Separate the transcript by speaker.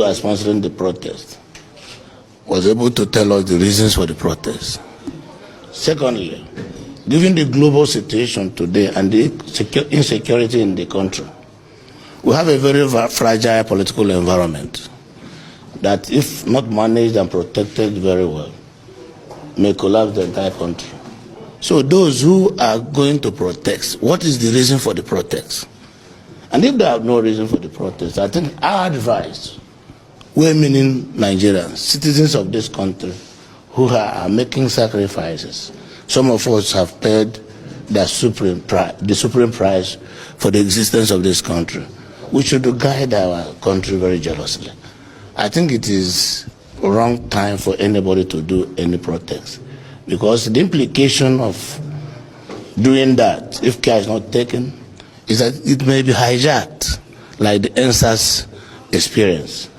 Speaker 1: who are sponsoring the protest was able to tell us the reasons for the protest. Secondly, given the global situation today and the insecurity in the country, we have a very fragile political environment that, if not managed and protected very well, may collapse the entire country. So those who are going to protest, what is the reason for the protest? And if they have no reason for the protest, I think our advice, we're meaning Nigerians, citizens of this country who are making sacrifices. Some of us have paid the supreme price for the existence of this country. We should guide our country very jealously. I think it is a wrong time for anybody to do any protest, because the implication of doing that, if care is not taken, is that it may be hijacked, like the NSAS experience.